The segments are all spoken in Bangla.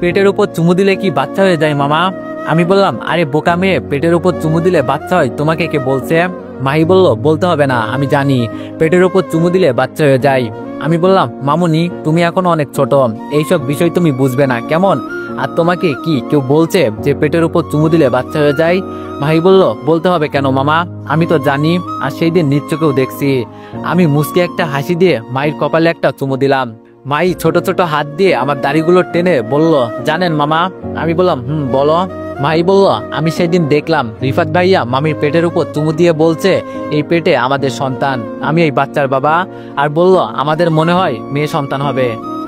পেটের উপর চুমু দিলে কি বাচ্চা হয়ে যায় মামা? আমি বললাম, আরে বোকা মেয়ে, পেটের উপর চুমু দিলে বাচ্চা হয় তোমাকে কে বলছে? মাহি বলল, বলতে হবে না, আমি জানি পেটের উপর চুমু দিলে বাচ্চা হয়ে যায়। আমি বললাম, মামুনি তুমি এখন অনেক ছোট, এইসব বিষয় তুমি বুঝবে না কেমন? আর তোমাকে কি কেউ বলছে যে পেটের উপর চুমু দিলে বাচ্চা হয়ে যায়? মাহি বলল, বলতে হবে কেন মামা, আমি তো জানি, আর সেই দিন নিশ্চয়কেও দেখছি। আমি মুচকি একটা হাসি দিয়ে মায়ের কপালে একটা চুমু দিলাম। মাই ছোট ছোট হাত দিয়ে আমার দাড়িগুলো টেনে বলল, জানেন মামা? আমি বললাম, বলো। মাই বলল, আমি সেদিন দেখলাম রিফাত ভাইয়া মামির পেটের উপর চুমু দিয়ে বলছে এই পেটে আমাদের সন্তান, আমি এই বাচ্চার বাবা। আর বলল আমাদের মনে হয় মেয়ে সন্তান হবে।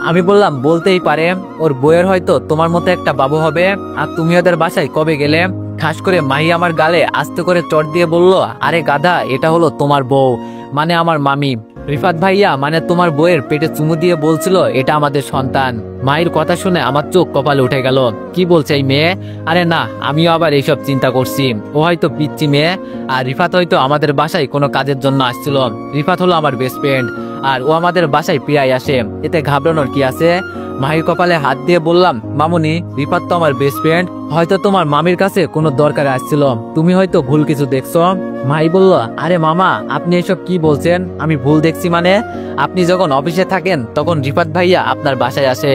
আমি বললাম, বলতেই পারে, ওর বউয়ের হয়তো তোমার মতো একটা বাবু হবে। আর তুমি ওদের বাসায় কবে গেলে? খাস করে মাহি আমার গালে আস্তে করে চট দিয়ে বলল, আরে গাধা, এটা হলো তোমার বউ, মানে আমার মামি। রিফাত ভাইয়া মানে তোমার বউয়ের পেটে চুমু দিয়ে বলছিল এটা আমাদের সন্তান। মায়ের কথা শুনে আমার চোখ কপালে উঠে গেল। কি বলছে এই মেয়ে? আরে না, আমিও আবার এইসব চিন্তা করছি, ও হয়তো পিচ্চি মেয়ে, আর রিফাত হয়তো আমাদের বাসায় কোনো কাজের জন্য আসছিল। রিফাত হলো আমার বেস্ট ফ্রেন্ড, আর ও আমাদের বাসায় প্রায় আসে, এতে ঘাবড়ানোর কি আছে? মাহির কপালে হাত দিয়ে বললাম, মামুনি, রিফাত তো আমার বেস্ট ফ্রেন্ড, হয়তো তোমার মামির কাছে কোনো দরকারে আসছিল, তুমি হয়তো ভুল কিছু দেখছো। মাহি বলল, আরে মামা, আপনি এসব কি বলছেন? আমি ভুল দেখছি মানে? আপনি যখন অফিসে থাকেন তখন রিফাত ভাইয়া আপনার বাসায় আসে,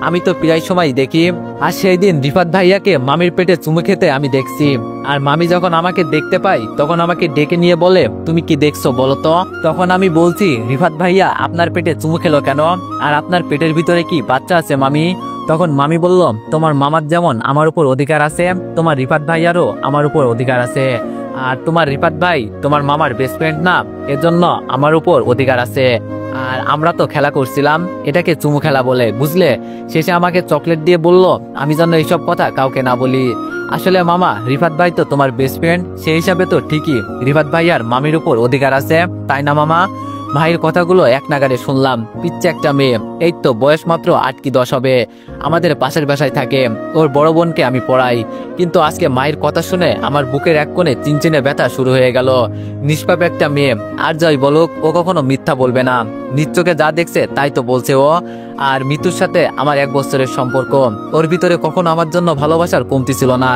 আমি তো প্রায় সময় দেখি। আর সেই দিন রিফাত ভাইয়াকে মামির পেটে চুমু খেতে আমি দেখছি। আর মামি যখন আমাকে দেখতে পাই তখন আমাকে ডেকে নিয়ে বলে, তুমি কি দেখছো বলো তো? তখন আমি বলছি, রিফাত ভাইয়া আপনার পেটে চুমু খেলো কেন? আর আপনার পেটের ভিতরে কি বাচ্চা আছে মামি? তখন মামি বলল, তোমার মামার যেমন আমার উপর অধিকার আছে, তোমার রিফাত ভাইয়ারও আমার উপর অধিকার আছে। আর তোমার রিফাত ভাই তোমার মামার বেস্ট ফ্রেন্ড না, এজন্য আমার উপর অধিকার আছে। আর আমরা তো খেলা করছিলাম, এটাকে চুমু খেলা বলে, বুঝলে? শেষে আমাকে চকলেট দিয়ে বলল আমি যেন এইসব কথা কাউকে না বলি। আসলে মামা, রিফাত ভাই তো তোমার বেস্ট ফ্রেন্ড, সেই হিসাবে তো ঠিকই রিফাত ভাইয়ার মামির উপর অধিকার আছে, তাই না মামা? ভাইয়ের কথাগুলো এক নাগারে শুনলাম। পিচ্ছে একটা মেয়ে, এই তো বয়স মাত্র 8 কি 10 হবে, আমাদের পাশের বাসায় থাকে, ওর বড় বোনকে আমি পড়াই। কিন্তু আজকে মায়ের কথা শুনে আমার বুকের এক কোণে চিনচিনে ব্যথা শুরু হয়ে গেল। নিষ্পাপ একটা মেয়ে, আর যাই বলুক, ও কখনো মিথ্যা বলবে না, নিশ্চয়কে যা দেখছে তাই তো বলছে ও। আর মিতুর সাথে আমার 1 বছরের সম্পর্ক, ওর ভিতরে কখনো আমার জন্য ভালোবাসার কমতি ছিল না।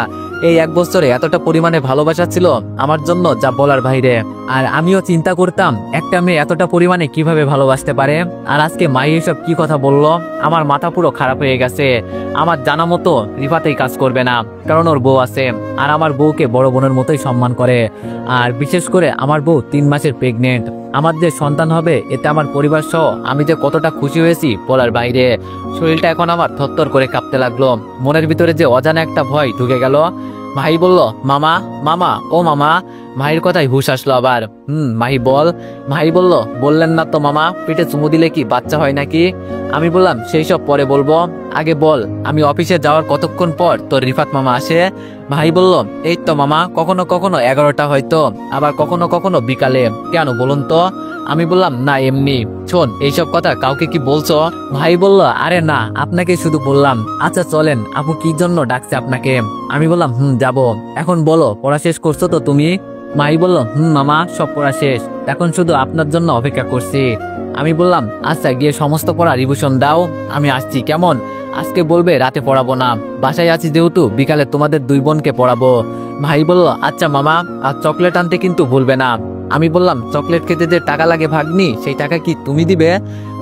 এই 1 বছরে এতটা পরিমাণে ভালোবাসা ছিল আমার জন্য যা বলার বাইরে। আর আমিও চিন্তা করতাম একটা মেয়ে এতটা পরিমাণে কিভাবে ভালোবাসতে পারে। আর আজকে মাই এসব কি কথা বললো, আমার মাথা পুরো খারাপ হয়ে গেছে। আমার জানা মতো রিফাতেই কাজ করবে না, কারণ ওর বউ আছে, আর আমার বউকে বড় বোনের মতোই সম্মান করে। আর বিশেষ করে আমার বউ 3 মাসের প্রেগনেন্ট, আমার যে সন্তান হবে এতে আমার পরিবার সহ আমি যে কতটা খুশি হয়েছি বলার বাইরে। শরীরটা এখন আমার থরথর করে কাঁপতে লাগলো, মনের ভিতরে যে অজানা একটা ভয় ঢুকে গেল। মাহি বলল, মামা, মামা, ও মামা। মাহির কথায় হুশ আসলো আবার। মাহি বল। মাহি বলল, বললেন না তো মামা, পেটে চুমু দিলে কি বাচ্চা হয় নাকি? আমি বললাম, সেই সব পরে বলবো, আগে বল আমি অফিসে যাওয়ার কতক্ষণ পর তোর রিফাত মামা আসে? ভাই বলল, এই তো মামা, কখনো কখনো 11টা হয়তো, আবার কখনো কখনো বিকালে। কেন বলুন তো? আমি বললাম, না এমনি। শোন, এইসব কথা কাউকে কি বলছো? ভাই বলল, আরে না, আপনাকে শুধু বললাম। আচ্ছা চলেন, আপু কি জন্য ডাকছে আপনাকে? আমি বললাম, যাবো। এখন বলো, পড়া শেষ করছো তো তুমি? মাই বলল, মামা, সব পড়া শেষ, এখন শুধু আপনার জন্য অপেক্ষা করছি। আমি বললাম, আচ্ছা গিয়ে সমস্ত পড়া রিভিশন দাও, আমি আসছি কেমন? আজকে বলবে রাতে পড়াবো না, বাসায় আছি যেহেতু বিকালে তোমাদের 2 বোনকে পড়াবো। ভাই বলল, আচ্ছা মামা, আর চকলেট আনতে কিন্তু ভুলবে না। আমি বললাম, চকলেট খেতে যে টাকা লাগে ভাগ্নি, সেই টাকা কি তুমি দিবে?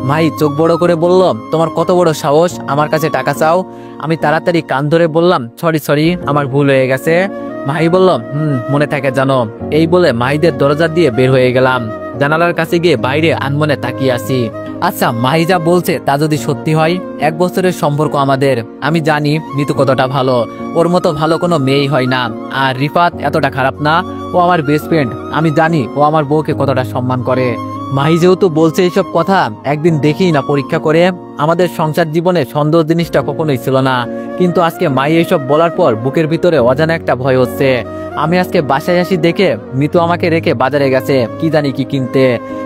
ভাই চোখ বড় করে বলল, তোমার কত বড় সাহস আমার কাছে টাকা চাও? আমি তাড়াতাড়ি কান ধরে বললাম, সরি, আমার ভুল হয়ে গেছে। ভাই বলল, মনে থাকে জানো। এই বলে মাহিদের দরজা দিয়ে বের হয়ে গেলাম। জানালার কাছে গিয়ে বাইরে আনমনে তাকিয়ে আছি। আচ্ছা, মাহি যা বলছে তা যদি সত্যি হয়, 1 বছরের সম্পর্ক আমাদের, আমি জানি নিতু কতটা ভালো, ওর মতো ভালো কোনো মেয়েই হয় না। আর রিফাত এতটা খারাপ না, ও আমার বেস্ট ফ্রেন্ড, আমি জানি ও আমার বউকে কতটা সম্মান করে। মাহি যেহেতু বলছে এইসব কথা, একদিন দেখি না পরীক্ষা করে। আমাদের সংসার জীবনে সন্দেহ জিনিসটা কখনোই ছিল না, কিন্তু আজকে মাহি এইসব বলার পর বুকের ভিতরে অজানা একটা ভয় হচ্ছে। আমি আজকে বাসায় আসি দেখে মিতু আমাকে রেখে বাজারে গেছে কি জানি কি কিনতে।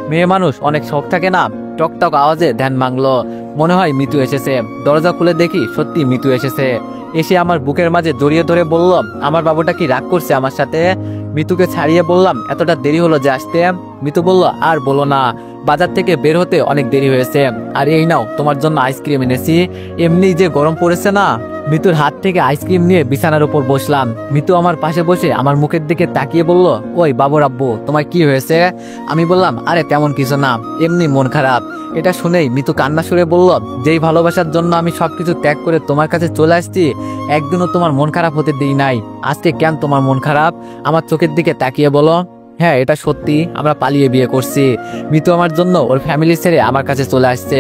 মেয়ে মানুষ অনেক শখ থাকে না। টকটক আওয়াজে ধ্যান ভাঙলো, মনে হয় মিতু এসেছে। দরজা খুলে দেখি সত্যি মিতু এসেছে। এসে আমার বুকের মাঝে জড়িয়ে ধরে বলল, আমার বাবুটা কি রাগ করছে আমার সাথে? মিতুকে ছাড়িয়ে বললাম, এতটা দেরি হলো যে আসতে? মিতু বলল, আর বলো না, বাজার থেকে বের হতে অনেক দেরি হয়েছে। আর এই নাও তোমার জন্য আইসক্রিম এনেছি, এমনি যে গরম পড়েছে না। মিতুর হাত থেকে আইসক্রিম নিয়ে বিছানার উপর বসলাম। মিতু আমার পাশে বসে আমার মুখের দিকে তাকিয়ে বলল, ওই বাবুর আব্বু, তোমার কি হয়েছে? আমি বললাম, আরে তেমন কিছু না, এমনি মন খারাপ। এটা শুনেই মিতু কান্না সুরে বলল, যেই ভালোবাসার জন্য আমি সবকিছু ত্যাগ করে তোমার কাছে চলে আসছি, একদিনও তোমার মন খারাপ হতে দিই নাই। আজকে কেন তোমার মন খারাপ? আমার চোখের দিকে তাকিয়ে বলো। হ্যাঁ, এটা সত্যি, আমরা পালিয়ে বিয়ে করছি। মিতু আমার জন্য ওর ফ্যামিলি ছেড়ে আমার কাছে চলে আসছে।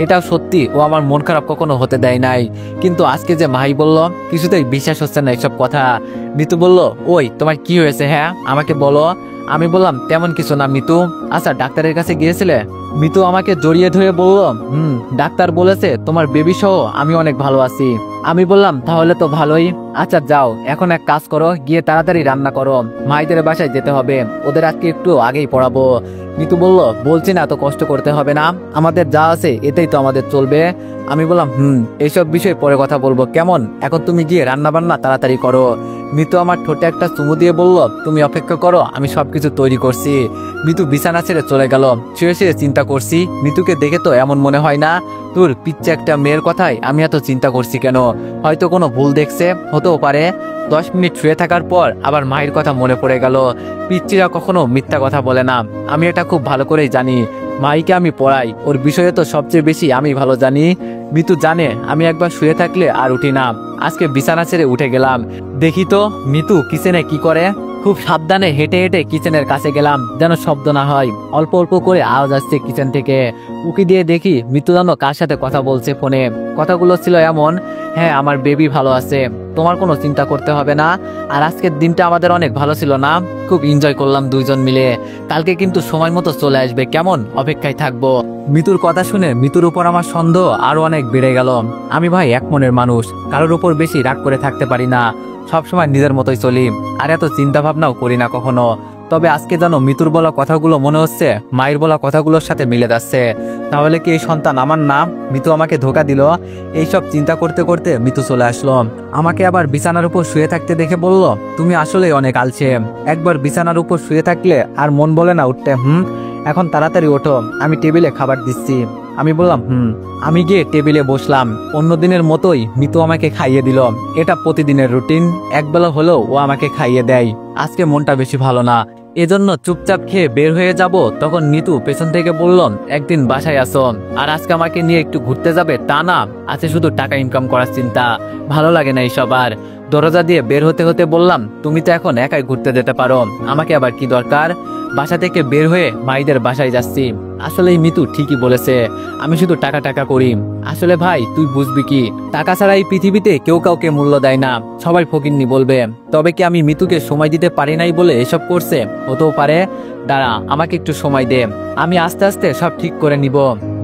এটাও সত্যি, ও আমার মন খারাপ কখনো হতে দেয় নাই। কিন্তু আজকে যে মাহি বলল, কিছুতেই বিশ্বাস হচ্ছে না এসব কথা। মিতু বলল, ওই তোমার কি হয়েছে? হ্যাঁ, আমাকে বলো। আমি বললাম, তেমন কিছু না মিতু। আচ্ছা, ডাক্তারের কাছে গিয়েছিলে? মিতু আমাকে জড়িয়ে ধরে বলল, ডাক্তার বলেছে তোমার বেবি সহ আমি অনেক ভালো আছি। আমি বললাম, তাহলে তো ভালোই। আচ্ছা যাও, এখন এক কাজ করো, গিয়ে তাড়াতাড়ি রান্না করো, মাইদের বাসায় যেতে হবে, ওদের আজকে একটু আগেই পড়াবো। মিতু বলল, বলছি না তো কষ্ট করতে হবে না, আমাদের যা আছে এতেই তো আমাদের চলবে। আমি বললাম, এইসব বিষয়ে পরে কথা বলবো কেমন, এখন তুমি গিয়ে রান্না বান্না তাড়াতাড়ি করো। মিতু আমার ঠোঁটে একটা চুমু দিয়ে বলল, তুমি অপেক্ষা করো, আমি সবকিছু তৈরি করছি। মিতু বিছানা ছেড়ে চলে গেল। শুয়ে শুয়ে চিন্তা করছি, মিতুকে দেখে তো এমন মনে হয় না। তোর পিচ্ছে একটা মেয়ের কথাই আমি এত চিন্তা করছি কেন? হয়তো কোনো ভুল দেখছে, হতেও পারে। 10 মিনিট শুয়ে থাকার পর আবার মায়ের কথা মনে পড়ে গেল। পিচ্চিরা কখনো মিথ্যা কথা বলে না, আমি এটা খুব ভালো করেই জানি। মাইকে আমি পড়াই, ওর বিষয়ে তো সবচেয়ে বেশি আমি ভালো জানি। মিতু জানে আমি একবার শুয়ে থাকলে আর উঠি না। আজকে বিছানা ছেড়ে উঠে গেলাম। দেখি তো মিতু কিচেনে কি করে। খুব সাবধানে হেঁটে হেঁটে কিচেনের কাছে গেলাম, যেন শব্দ না হয়। অল্প অল্প করে আওয়াজ আসছে কিচেন থেকে। উকি দিয়ে দেখি মিতু যেন কার সাথে কথা বলছে ফোনে। কথাগুলো ছিল এমন, হ্যাঁ আমার বেবি ভালো আছে, তোমার কোনো চিন্তা করতে হবে না। আর আজকের দিনটা আমাদের অনেক ভালো ছিল না? খুব এনজয় করলাম দুইজন মিলে। কালকে কিন্তু সময় মতো চলে আসবে, কেমন? অপেক্ষায় থাকবো। মিতুর কথা শুনে মিতুর উপর আমার সন্দেহ আরো অনেক বেড়ে গেল। আমি ভাই এক মনের মানুষ, কারোর উপর বেশি রাগ করে থাকতে পারি না, সবসময় নিজের মতোই চলি, আর এত চিন্তা ভাবনাও করি না কখনো। তবে আজকে যেন মিতুর বলা কথাগুলো মনে হচ্ছে মায়ের বলা কথাগুলোর সাথে মিলে যাচ্ছে। তাহলে কি এই সন্তান আমার না? মিতু আমাকে ধোকা দিল। এইসব চিন্তা করতে করতে মিতু চলে আসলো। আমাকে আবার বিছানার উপর শুয়ে থাকতে দেখে বলল, তুমি আসলেই অনেক আলছে, একবার বিছানার উপর শুয়ে থাকলে আর মন বলে না উঠতে। এখন তাড়াতাড়ি ওঠো, আমি টেবিলে খাবার দিচ্ছি। আমি বললাম, আমি গিয়ে টেবিলে বসলাম। অন্য দিনের মতোই মিতু আমাকে খাইয়ে দিল। এটা প্রতিদিনের রুটিন, একবেলা হলেও ও আমাকে খাইয়ে দেয়। আজকে মনটা বেশি ভালো না, এজন্য চুপচাপ খেয়ে বের হয়ে যাব। তখন মিতু পেছন থেকে বলল, একদিন বাসায় আসো, আর আজকে আমাকে নিয়ে একটু ঘুরতে যাবে তা না, আছে শুধু টাকা ইনকাম করার চিন্তা, ভালো লাগে না এইসব। আর দরজা দিয়ে বের হতে হতে বললাম, তুমি তো এখন একাই ঘুরতে যেতে পারো, আমাকে আবার কি দরকার? বাসা থেকে বের হয়ে মাইদের বাসায় যাচ্ছি। আসলে মিতু ঠিকই বলেছে, আমি শুধু টাকা টাকা করি। আসলে ভাই তুই বুঝবি কি, টাকা ছাড়া এই পৃথিবীতে কেউ কাউকে মূল্য দেয় না, সবাই ফকিন্নি বলবে। তবে কি আমি মিতুকে সময় দিতে পারি নাই বলে এসব করছে? হতেও পারে, দাঁড়া আমাকে একটু সময় দে, আমি আস্তে আস্তে সব ঠিক করে নিব।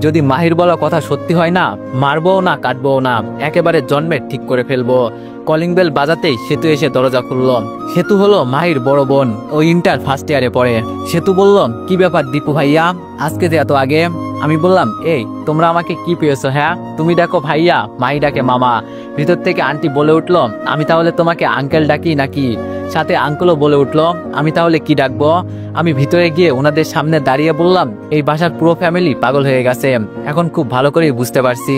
যদি মাহির বলা কথা সত্যি হয় না, মারবো না কাটবো না, একেবারে জন্মের ঠিক করে ফেলবো। কলিং বেল বাজাতেই সেতু এসে দরজা খুলল। সেতু হলো মাহির বড় বোন, ও ইন্টার ফার্স্ট ইয়ারে পড়ে। সেতু বলল, কি ব্যাপার দীপু ভাইয়া, আজকে যে এত আগে? আমি বললাম, এই তোমরা আমাকে কি পেয়েছো? হ্যাঁ তুমি ডাকো ভাইয়া, মাহি ডাকে মামা। ভিতর থেকে আন্টি বলে উঠলো, আমি তাহলে তোমাকে আঙ্কেল ডাকি নাকি? সাথে আঙ্কেলও বলে উঠলো, আমি তাহলে কি ডাকবো? আমি ভিতরে গিয়ে ওনাদের সামনে দাঁড়িয়ে বললাম, এই বাসার পুরো ফ্যামিলি পাগল হয়ে গেছে, এখন খুব ভালো করেই বুঝতে পারছি।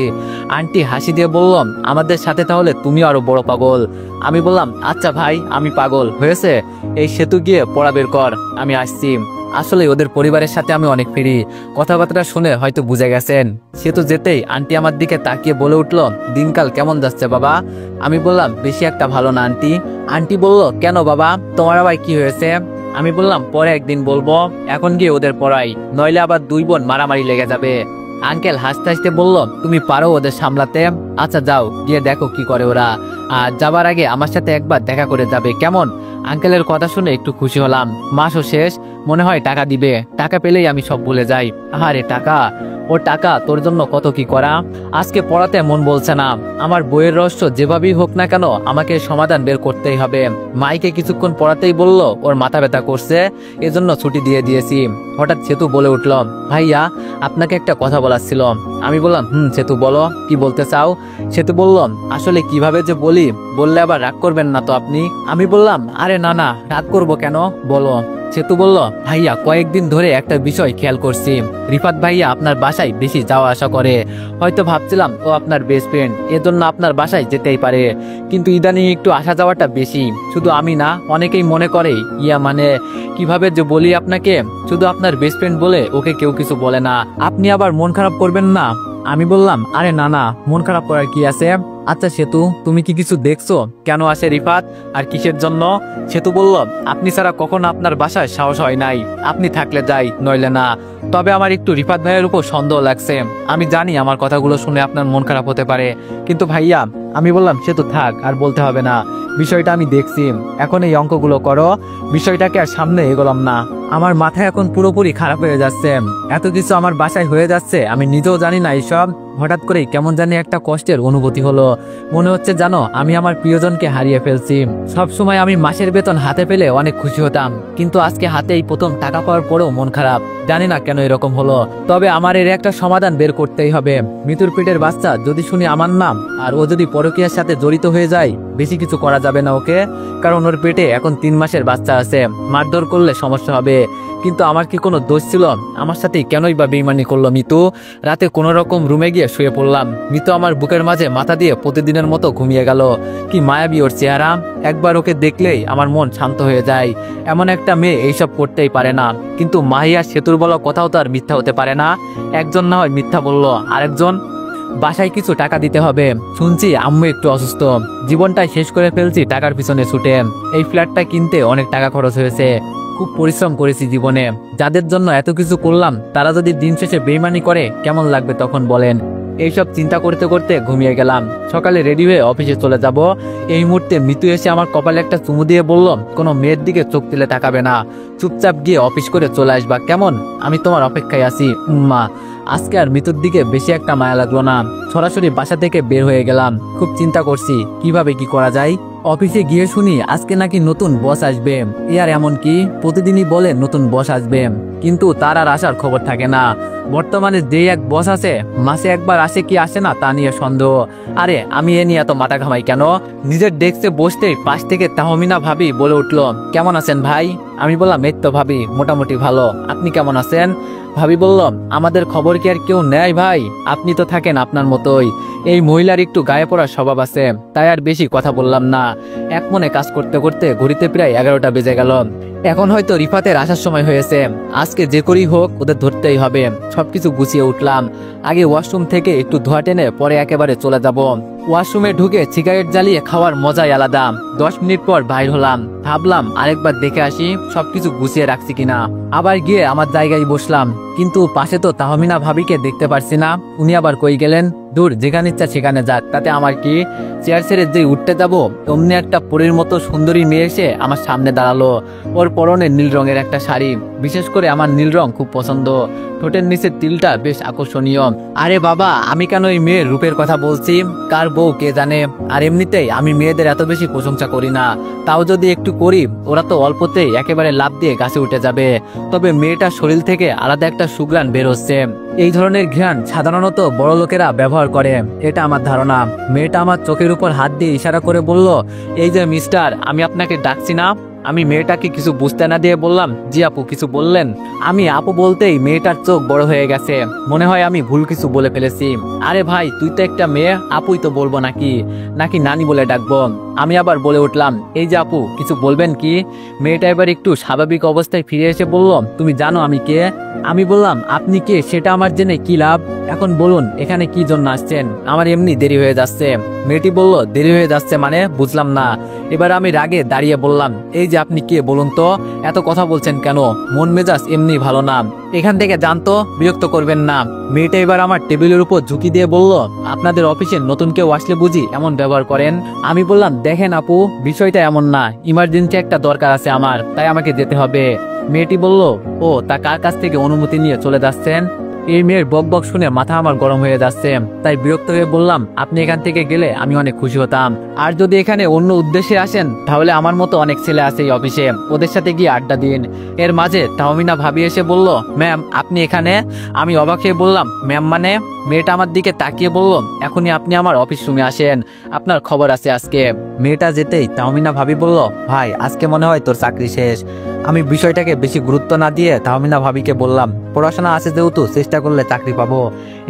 আন্টি হাসি দিয়ে বলল, আমাদের সাথে তাহলে তুমি আরো বড় পাগল। আমি বললাম, আচ্ছা ভাই আমি পাগল হয়েছে, এই সেতু গিয়ে পড়া বের কর, আমি আসছি। আসলে ওদের পরিবারের সাথে আমি অনেক ফিরি, কথাবার্তা শুনে হয়তো বুঝে গেছেন। সেতু যেতেই আন্টি আমার দিকে তাকিয়ে বলে উঠলো, দিনকাল কেমন যাচ্ছে বাবা? আমি বললাম, বেশি একটা ভালো না আন্টি। আন্টি বলল, কেন বাবা, তোমার আবার কি হয়েছে? আমি বললাম, পরে একদিন বলবো, এখন গিয়ে ওদের পড়াই, নইলে আবার দুই বোন মারামারি লেগে যাবে। আঙ্কেল হাসতে হাসতে বলল, তুমি পারো ওদের সামলাতে? আচ্ছা যাও, গিয়ে দেখো কি করে ওরা, আর যাবার আগে আমার সাথে একবার দেখা করে যাবে, কেমন? আঙ্কেলের কথা শুনে একটু খুশি হলাম। মাসও শেষ, মনে হয় টাকা দিবে, টাকা পেলেই আমি সব ভুলে যাই। আরে টাকা, ও টাকা তোর জন্য কত কি করা। আজকে পড়াতে মন বলছে না, আমার বইয়ের রহস্য যেভাবেই হোক না কেন আমাকে সমাধান বের করতেই হবে। মাইকে কিছুক্ষণ পড়াতেই বলল ওর মাথা ব্যথা করছে, এজন্য ছুটি দিয়ে দিয়েছি। হঠাৎ সেতু বলে উঠল, ভাইয়া আপনাকে একটা কথা বলার ছিল। আমি বললাম, সেতু বলো, কি বলতে চাও? সেতু বলল, আসলে কিভাবে যে বলি, বললে আবার রাগ করবেন না তো আপনি? আমি বললাম, আরে না না, রাগ করবো কেন, বলো। সেতু বলল, ভাইয়া কয়েকদিন ধরে একটা বিষয় খেয়াল করছি, রিফাত ভাইয়া আপনার বাসায় বাসায় বেশি যাওয়া আসা করে। হয়তো ভাবছিলাম ও আপনার বেস্ট ফ্রেন্ড, এজন্য আপনার বাসায় যেতেই পারে, কিন্তু ইদানিং একটু আসা যাওয়াটা বেশি। শুধু আমি না, অনেকেই মনে করে মানে কিভাবে যে বলি আপনাকে, শুধু আপনার বেস্ট ফ্রেন্ড বলে ওকে কেউ কিছু বলে না। আপনি আবার মন খারাপ করবেন না। আমি বললাম, আরে না না, মন খারাপ করার কি আছে। আচ্ছা সেতু, তুমি কি কিছু দেখছো? কেন আসে রিফাত, আর কিসের জন্য? সেতু বলল, আপনি ছাড়া কখনো আপনার বাসায় সাহস হয় নাই, আপনি থাকলে যাই, নইলে না। তবে আমার একটু রিফাত ভাইয়ের উপর সন্দেহ লাগছে। আমি জানি আমার কথাগুলো শুনে আপনার মন খারাপ হতে পারে, কিন্তু ভাইয়া। আমি বললাম, সেতু থাক, আর বলতে হবে না, বিষয়টা আমি দেখছি, এখন এই অঙ্কগুলো করো, বিষয়টাকে আর সামনে এগোলাম না। আমার মাথা এখন পুরোপুরি খারাপ হয়ে যাচ্ছে, এত কিছু আমার বাসায় হয়ে যাচ্ছে, আমি নিজেও জানি না এইসব। হঠাৎ করেই কেমন জানি একটা কষ্টের অনুভূতি হলো, মনে হচ্ছে জানো আমি আমার প্রিয়জনকে হারিয়ে ফেলছি। সব সময় আমি মাসের বেতন হাতে পেলে অনেক খুশি হতাম, কিন্তু আজকে হাতেই প্রথম টাকা পাওয়ার পরেও মন খারাপ। জানি না কেন এরকম হলো, তবে আমার এর একটা সমাধান বের করতেই হবে। মৃত্যুর পেটের বাচ্চা যদি শুনি আমার নাম, আর ও যদি পরকীয়ার সাথে জড়িত হয়ে যায়, বেশি কিছু করা যাবে না ওকে, কারণ ওর পেটে এখন 3 মাসের বাচ্চা আছে, মারধর করলে সমস্যা হবে। কিন্তু আমার কি কোনো দোষ ছিল? আমার সাথে কেনই বা বেইমানি করলো মিতু? রাতে কোনো রকম রুমে গিয়ে শুয়ে পড়লাম, মিতু আমার বুকের মাঝে মাথা দিয়ে প্রতিদিনের মতো ঘুমিয়ে গেল। কি মায়াবী ওর চেহারা, একবার ওকে দেখলেই আমার মন শান্ত হয়ে যায়। এমন একটা মেয়ে এইসব করতেই পারে না, কিন্তু মাহিয়া সেতুর বলা কথাও তো আর মিথ্যা হতে পারে না। একজন না হয় মিথ্যা বললো, আরেকজন। বাসায় কিছু টাকা দিতে হবে, শুনছি আম্মু একটু অসুস্থ, জীবনটাই শেষ করে ফেলছি টাকার পিছনে ছুটে। এই ফ্ল্যাটটা কিনতে অনেক টাকা খরচ হয়েছে, খুব পরিশ্রম করেছি জীবনে। যাদের জন্য এত কিছু করলাম, তারা যদি দিন শেষে বেইমানি করে, কেমন লাগবে তখন বলেন? এইসব চিন্তা করতে করতে ঘুমিয়ে গেলাম। সকালে রেডি হয়ে অফিসে চলে যাব। এই মুহূর্তে মিতু এসে আমার কপালে একটা চুমু দিয়ে বলল, কোনো মেয়ের দিকে চোখ তুলে তাকাবে না, চুপচাপ গিয়ে অফিস করে চলে আসবা, কেমন? আমি তোমার অপেক্ষায় আছি উম্মা। আজকে আর মিতুর দিকে বেশি একটা মায়া লাগলো না, সরাসরি বাসা থেকে বের হয়ে গেলাম। খুব চিন্তা করছি কিভাবে কি করা যায়। অফিসে গিয়ে শুনি আজকে নাকি নতুন বস আসবে। আর এমন কি প্রতিদিনই বলে নতুন বস আসবে, কিন্তু তার আর আসার খবর থাকে না। বর্তমানে যে এক বস আছে, মাসে একবার আসে কি আসে না তা নিয়ে সন্দেহ। আরে আমি এ নিয়ে এত মাথা ঘামাই কেন? নিজের ডেস্কে বসতেই পাশ থেকে তাহমিনা ভাবি বলে উঠলো, কেমন আছেন ভাই? আমি বললাম, এই তো ভাবি, মোটামুটি ভালো, আপনি কেমন আছেন? ভাবি বলল, আমাদের খবর কি আর কেউ নেয় ভাই? আপনি তো থাকেন আপনার মতোই। এই মহিলার একটু গায়ে পড়ার স্বভাব আছে, তাই আর বেশি কথা বললাম না। এক মনে কাজ করতে করতে ঘড়িতে প্রায় 11টা বেজে গেল। এখন হয়তো রিফাতের আসার সময় হয়েছে, আজকে যে করেই হোক ওদের ধরতেই হবে। সবকিছু গুছিয়ে উঠলাম। আগে ওয়াশরুম থেকে একটু ধোয়া টেনে পরে একেবারে চলে যাব। ওয়াশরুমে ঢুকে সিগারেট জ্বালিয়ে খাওয়ার মজাই আলাদা। 10 মিনিট পর বাইর হলাম, ভাবলাম আরেকবার দেখে আসি সবকিছু গুছিয়ে রাখছি কিনা। আবার গিয়ে আমার জায়গায় বসলাম, কিন্তু পাশে তো তাহমিনা ভাবিকে দেখতে পারছি না। উনি আবার কই গেলেন? দূর, যেখানে ইচ্ছা সেখানে যাক, তাতে আমার কি। চেয়ার ছেড়ে যে উঠতে যাব, অমনি একটা পরীর মতো সুন্দরী মেয়ে এসে আমার সামনে দাঁড়ালো। ওর পরনে নীল রঙের একটা শাড়ি, বিশেষ করে আমার নীল রং খুব পছন্দ। ঠোঁটের নিচের তিলটা বেশ আকর্ষণীয়। আরে বাবা, আমি কেন এই মেয়ের রূপের কথা বলছি? কার বউ কে জানে। আর এমনিতেই আমি মেয়েদের এত বেশি প্রশংসা করি না, তাও যদি একটু করি, ওরা তো অল্পতেই একেবারে লাফ দিয়ে গাছে উঠে যাবে। তবে মেয়েটার শরীর থেকে আলাদা একটা সুঘ্রাণ বের হচ্ছে। এই ধরনের ঘ্রাণ সাধারণত বড় লোকেরা ব্যবহার করে, এটা আমার ধারণা। মেয়েটা আমার চোখের উপর হাত দিয়ে ইশারা করে বলল, এই যে মিস্টার, আমি আপনাকে ডাকছি না। আমি মেয়েটাকে কিছু বুঝতে না দিয়ে বললাম, জি আপু, কিছু বললেন? আমি আপু বলতেই মেয়েটার চোখ বড় হয়ে গেছে, মনে হয় আমি ভুল কিছু বলে ফেলেছি। আরে ভাই, তুই তো একটা মেয়ে, আপুই তো বলবো নাকি নাকি নানি বলে ডাকবো? আমি আবার বলে উঠলাম, এই যে আপু, কিছু বলবেন কি? মেয়েটা এবার একটু স্বাভাবিক অবস্থায় ফিরে এসে বলল, তুমি জানো আমি কে? আমি বললাম, আপনি কে সেটা আমার জেনে কি লাভ? এখন বলুন এখানে কি জন্য আসছেন? আমার এমনি দেরি হয়ে যাচ্ছে। মেয়েটি বলল, দেরি হয়ে যাচ্ছে মানে? বুঝলাম না। এবার আমি রাগে দাঁড়িয়ে বললাম, এই যে আপনি কে বলুন তো, এত কথা বলছেন কেন? মন মেজাজ এমনি ভালো না, এখান থেকে জানতো, বিরক্ত করবেন না। মেয়েটা এবার আমার টেবিলের উপর ঝুঁকি দিয়ে বলল, আপনাদের অফিসে নতুন কেউ আসলে বুঝি এমন ব্যবহার করেন? আমি বললাম, দেখেন আপু, বিষয়টা এমন না, ইমার্জেন্সি একটা দরকার আছে আমার, তাই আমাকে যেতে হবে। মেয়েটি বলল, ও তা কার কাছ থেকে অনুমতি নিয়ে চলে যাচ্ছেন? এই মেয়ের বকবক শুনে মাথা আমার গরম হয়ে যাচ্ছে, তাই বিরক্ত হয়ে বললাম, আপনি এখান থেকে গেলে আমি অনেক খুশি হতাম। আর যদি এখানে অন্য উদ্দেশ্যে আসেন, তাহলে আমার মতো অনেক ছেলে আছে এই অফিসে, ওদের সাথে গিয়ে আড্ডা দিন। এর মাঝে তাহমিনা ভাবি এসে বলল, ম্যাম আপনি এখানে? আমি অবাক হয়ে বললাম, ম্যাম মানে? মেয়েটা আমার দিকে তাকিয়ে বলল, এখনই আপনি আমার অফিস রুমে আসেন, আপনার খবর আছে আজকে। মেয়েটা যেতেই তাহমিনা ভাবি বলল, ভাই আজকে মনে হয় তোর চাকরি শেষ। আমি বিষয়টাকে বেশি গুরুত্ব না দিয়ে তাহমিনা ভাবিকে বললাম, পড়াশোনা আছে যেহেতু চেষ্টা করলে চাকরি পাবো,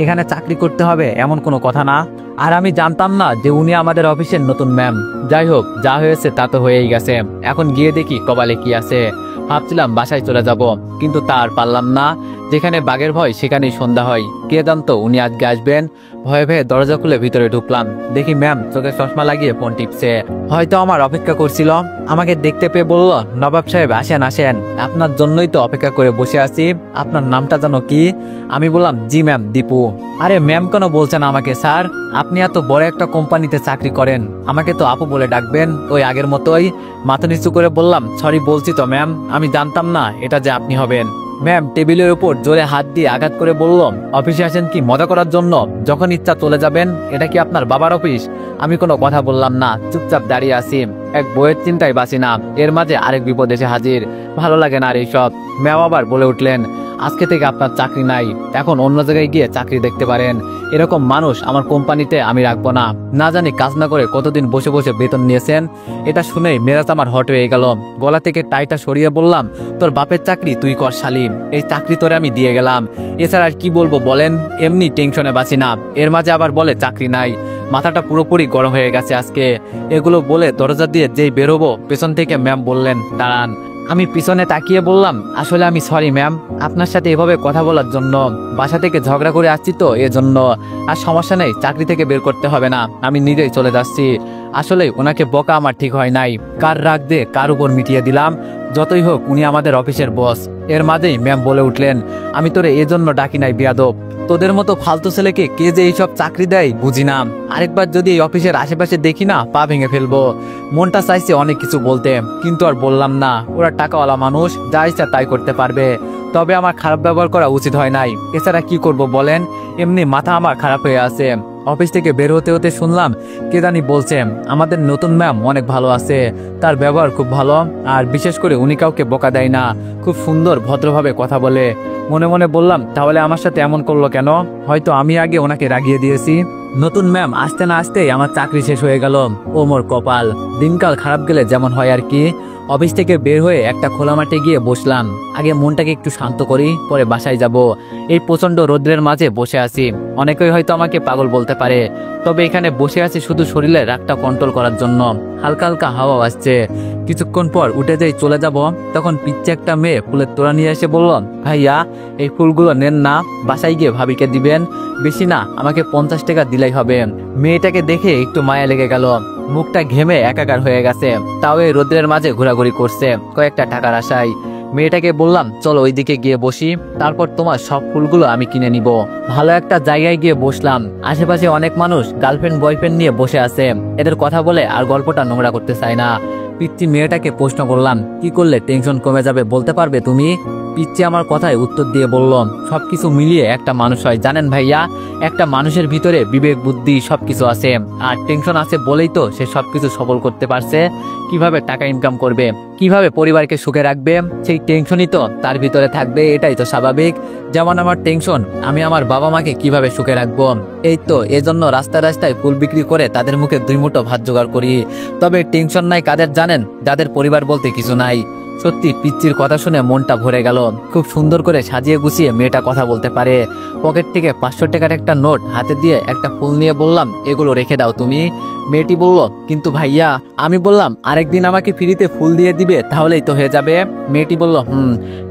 এখানে চাকরি করতে হবে এমন কোনো কথা না। আর আমি জানতাম না যে উনি আমাদের অফিসের নতুন ম্যাম। যাই হোক, যা হয়েছে তা তো হয়েই গেছে, এখন গিয়ে দেখি কপালে কি আছে। ভাবছিলাম বাসায় চলে যাব, কিন্তু তার পারলাম না। যেখানে বাঘের ভয় সেখানেই সন্ধ্যা হয়। কে জানতো উনি আজকে আসবেন। ভয়ে ভয়ে দরজা খুলে ভিতরে ঢুকলাম, দেখি ম্যাম চোখে চশমা লাগিয়ে ফোন টিপছে। হয়তো আমার অপেক্ষা করছিল। আমাকে দেখতে পেয়ে বলল, নবাব সাহেব আসেন আসেন, আপনার জন্যই তো অপেক্ষা করে বসে আছি। আপনার নামটা জানো কি? আমি বললাম, জি ম্যাম, দীপু। আরে ম্যাম কেন বলছেন আমাকে? স্যার, আপনি এত বড় একটা কোম্পানিতে চাকরি করেন, আমাকে তো আপু বলে ডাকবেন, ওই আগের মতোই। মাথা নিচু করে বললাম, সরি বলছি তো ম্যাম, আমি জানতাম না এটা যে আপনি হবেন। ম্যাম টেবিলের উপর জোরে হাত দিয়ে আঘাত করে বলল, অফিসে আসেন কি মজা করার জন্য? যখন ইচ্ছা চলে যাবেন। এটা কি আপনার বাবার অফিস? আমি কোনো কথা বললাম না, চুপচাপ দাঁড়িয়ে আছি। এক বইয়ের চিন্তায় বাঁচি না, এর মাঝে আরেক বিপদ এসে হাজির। ভালো লাগে না আর এইসব। ম্যাম আবার বলে উঠলেন, আজকে থেকে আপনার চাকরি নাই, এখন অন্য জায়গায় গিয়ে চাকরি দেখতে পারেন। এরকম মানুষ আমার কোম্পানিতে আমি রাখবো না। না জানি কাজ না করে কতদিন বসে বসে বেতন নিয়েছেন। এটা শুনেই মেজাজ আমার হট হয়ে গেল। গলা থেকে টাইটা সরিয়ে বললাম, তোর বাপের চাকরি তুই কর শালিম, এই চাকরি তোরে আমি দিয়ে গেলাম। এছাড়া আর কি বলবো বলেন? এমনি টেনশনে বাঁচি না, এর মাঝে আবার বলে চাকরি নাই। মাথাটা পুরোপুরি গরম হয়ে গেছে আজকে। এগুলো বলে দরজা দিয়ে যেই বেরোবো, পেছন থেকে ম্যাম বললেন, দাঁড়ান। আমি পিছনে তাকিয়ে বললাম, আসলে আমি সরি ম্যাম, আপনার সাথে এভাবে কথা বলার জন্য। বাসা থেকে ঝগড়া করে আসছি তো এজন্য। আর সমস্যা নেই, চাকরি থেকে বের করতে হবে না, আমি নিজেই চলে যাচ্ছি। আসলে ওনাকে বকা আমার ঠিক হয় নাই। কার রাগ দিয়ে কার উপর মিটিয়ে দিলাম। যতই হোক উনি আমাদের অফিসের বস। এর মাঝেই ম্যাম বলে উঠলেন, আমি তোরে এজন্য ডাকি নাই বিয়াদব, তোদের মতো ফালতু ছেলেকে কে যে এইসব চাকরি দেয় বুঝি না। আরেকবার যদি এই অফিসের আশেপাশে দেখি না, পা ভেঙে ফেলবো। মনটা চাইছে অনেক কিছু বলতে, কিন্তু আর বললাম না। ওরা টাকাওয়ালা মানুষ, যা ইচ্ছা তাই করতে পারবে। তবে আমার খারাপ ব্যবহার করা উচিত হয় নাই। এছাড়া কি করব বলেন? এমনি মাথা আমার খারাপ হয়ে আছে। অফিস থেকে বের হতে হতে শুনলাম কে জানি বলছে, আমাদের নতুন ম্যাম অনেক ভালো আছে, তার ব্যবহার খুব ভালো, আর বিশেষ করে উনি কাউকে বকা দেয় না, খুব সুন্দর ভদ্রভাবে কথা বলে। মনে মনে বললাম, তাহলে আমার সাথে এমন করলো কেন? হয়তো আমি আগে ওনাকে রাগিয়ে দিয়েছি। নতুন ম্যাম আসতে না আসতেই আমার চাকরি শেষ হয়ে গেল। ও মোর কপাল। দিনকাল খারাপ গেলে যেমন হয় আর কি। অফিস থেকে বের হয়ে একটা খোলা মাঠে গিয়ে বসলাম। আগে মনটাকে একটু শান্ত করি, পরে বাসায় যাব। এই প্রচন্ড রোদ্রের মাঝে বসে আছি। অনেকেই হয়তো আমাকে পাগল বলতে পারে, তবে এখানে বসে আছি শুধু শরীরের রাগটা কন্ট্রোল করার জন্য। হালকা হালকা হাওয়া আসছে। কিছুক্ষণ পর উঠে যাই চলে যাব, তখন পিচ্ছে একটা মেয়ে ফুলের তোড়া নিয়ে এসে বলল, ভাইয়া এই ফুলগুলো নেন না, বাসায় গিয়ে ভাবিকে দিবেন। বেশি না, আমাকে 50 টাকা দিলেই হবে। মেয়েটাকে দেখে একটু মায়া লেগে গেল। মুখটা ঘেমে একাকার হয়ে গেছে, তাও এই রোদ্রের মাঝে ঘোরাঘুরি করছে কয়েকটা টাকার আশায়। মেয়েটাকে বললাম, চলো ওইদিকে গিয়ে বসি, তারপর তোমার সব ফুলগুলো আমি কিনে নিব। ভালো একটা জায়গায় গিয়ে বসলাম। আশেপাশে অনেক মানুষ গার্লফ্রেন্ড বয়ফ্রেন্ড নিয়ে বসে আছে। এদের কথা বলে আর গল্পটা নোংরা করতে চায় না। পিচ্চি মেয়েটাকে প্রশ্ন করলাম, কি করলে টেনশন কমে যাবে বলতে পারবে তুমি? পিচ্চি আমার কথায় উত্তর দিয়ে বলল, সবকিছু মিলিয়ে একটা মানুষ হয় জানেন ভাইয়া। একটা মানুষের ভিতরে বিবেক বুদ্ধি সবকিছু আছে, আর টেনশন আছে বলেই তো সে সবকিছু সফল করতে পারছে। কিভাবে টাকা ইনকাম করবে, কিভাবে পরিবারকে সুখে রাখবে, সেই টেনশনই তো তার ভিতরে থাকবে। এটাই তো স্বাভাবিক। যেমন আমার টেনশন, আমি আমার বাবা মাকে কিভাবে সুখে রাখবো। এই তো এজন্য রাস্তায় রাস্তায় ফুল বিক্রি করে তাদের মুখে 2 মুঠো ভাত জোগাড় করি। তবে টেনশন নাই কাদের জানেন? যাদের পরিবার বলতে কিছু নাই। সত্যি পিচ্চির কথা শুনে মনটা ভরে গেল। খুব সুন্দর করে সাজিয়ে গুছিয়ে মেয়েটা কথা বলতে পারে। পকেট থেকে 500 টাকার একটা নোট হাতে দিয়ে একটা ফুল নিয়ে বললাম, এগুলো রেখে দাও তুমি। মেয়েটি বলল, কিন্তু ভাইয়া। আমি বললাম, আরেকদিন আমাকে ফ্রিতে ফুল দিয়ে দিবে, তাহলেই তো হয়ে যাবে। মেয়েটি বলল,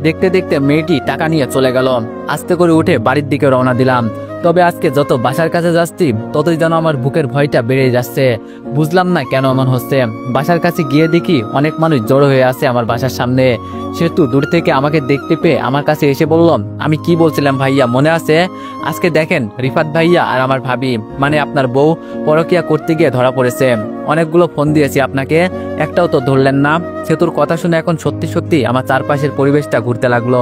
দেখতে দেখতে মেয়েটি টাকা নিয়ে চলে গেল। আস্তে করে উঠে বাড়ির দিকে রওনা দিলাম। তবে আজকে যত বাসার কাছে যাচ্ছি, ততই যেন আমার বুকের ভয়টা বেড়ে যাচ্ছে। বুঝলাম না কেন এমন হচ্ছে। বাসার কাছে গিয়ে দেখি অনেক মানুষ জড়ো হয়ে আছে আমার বাসার সামনে। সেতু দূর থেকে আমাকে দেখতে পেয়ে আমার কাছে এসে বলল, আমি কি বলছিলাম ভাইয়া মনে আছে? আজকে দেখেন রিফাত ভাইয়া আর আমার ভাবি, মানে আপনার বউ, পরকিয়া করতে গিয়ে ধরা পড়েছে। অনেকগুলো ফোন দিয়েছি আপনাকে, একটাও তো ধরলেন না। সেতুর কথা শুনে এখন সত্যি সত্যি আমার চারপাশের পরিবেশটা ঘুরতে লাগলো।